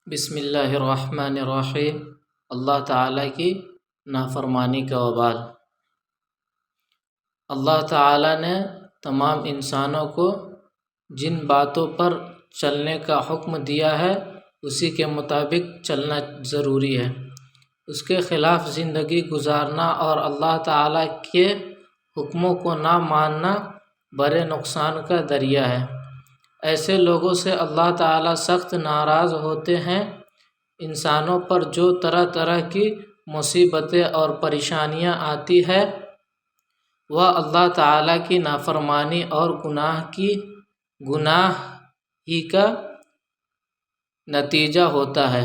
بسم اللہ الرحمن الرحیم۔ اللہ تعالیٰ کی نافرمانی کا وبال۔ اللہ تعالیٰ نے تمام انسانوں کو جن باتوں پر چلنے کا حکم دیا ہے اسی کے مطابق چلنا ضروری ہے۔ اس کے خلاف زندگی گزارنا اور اللہ تعالیٰ کے حکموں کو نہ ماننا بڑے نقصان کا ذریعہ ہے۔ ایسے لوگوں سے اللہ تعالیٰ سخت ناراض ہوتے ہیں۔ انسانوں پر جو طرح طرح کی مصیبتیں اور پریشانیاں آتی ہے وہ اللہ تعالیٰ کی نافرمانی اور گناہ ہی کا نتیجہ ہوتا ہے۔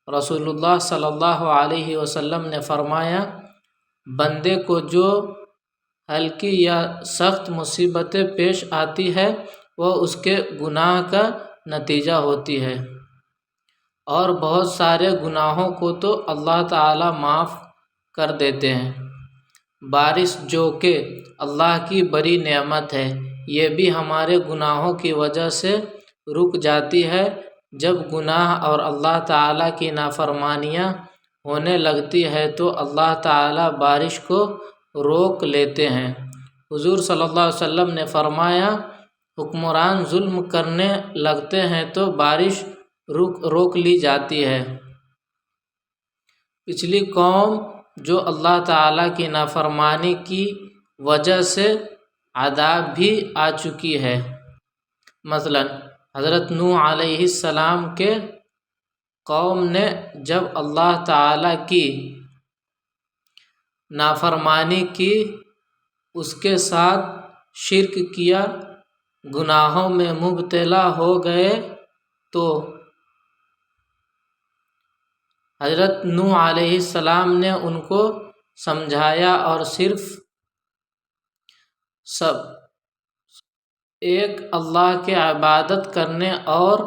رسول اللہ صلی اللہ علیہ وسلم نے فرمایا، بندے کو جو ہلکی یا سخت مصیبتیں پیش آتی ہے وہ اس کے گناہ کا نتیجہ ہوتی ہے، اور بہت سارے گناہوں کو تو اللہ تعالیٰ معاف کر دیتے ہیں۔ بارش جو کہ اللہ کی بڑی نعمت ہے، یہ بھی ہمارے گناہوں کی وجہ سے رک جاتی ہے۔ جب گناہ اور اللہ تعالیٰ کی نافرمانیاں ہونے لگتی ہے تو اللہ تعالیٰ بارش کو روک لیتے ہیں۔ حضور صلی اللہ علیہ وسلم نے فرمایا، حکمران ظلم کرنے لگتے ہیں تو بارش روک لی جاتی ہے۔ پچھلی قوم جو اللہ تعالیٰ کی نافرمانی کی وجہ سے عذاب بھی آ چکی ہے۔ مثلا حضرت نوح علیہ السلام کے قوم نے جب اللہ تعالیٰ کی نافرمانی کی، اس کے ساتھ شرک کیا، گناہوں میں مبتلا ہو گئے، تو حضرت نوح علیہ السلام نے ان کو سمجھایا اور صرف ایک اللہ کے عبادت کرنے اور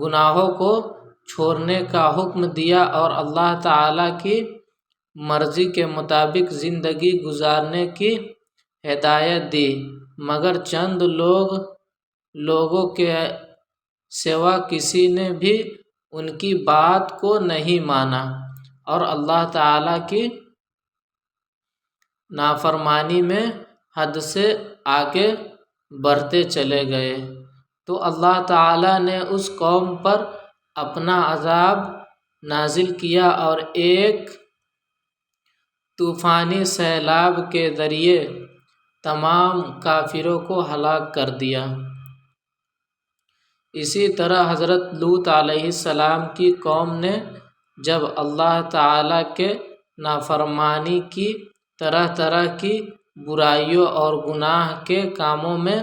گناہوں کو چھوڑنے کا حکم دیا اور اللہ تعالیٰ کی مرضی کے مطابق زندگی گزارنے کی ہدایت دی، مگر چند لوگوں کے سوا کسی نے بھی ان کی بات کو نہیں مانا اور اللہ تعالیٰ کی نافرمانی میں حد سے آگے بڑھتے چلے گئے، تو اللہ تعالیٰ نے اس قوم پر اپنا عذاب نازل کیا اور ایک طوفانی سیلاب کے ذریعے تمام کافروں کو ہلاک کر دیا۔ اسی طرح حضرت لوط علیہ السلام کی قوم نے جب اللہ تعالیٰ کے نافرمانی کی، طرح طرح کی برائیوں اور گناہ کے کاموں میں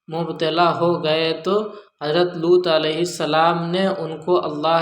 مبتلا ہو گئے، تو حضرت لوط علیہ السلام نے ان کو اللہ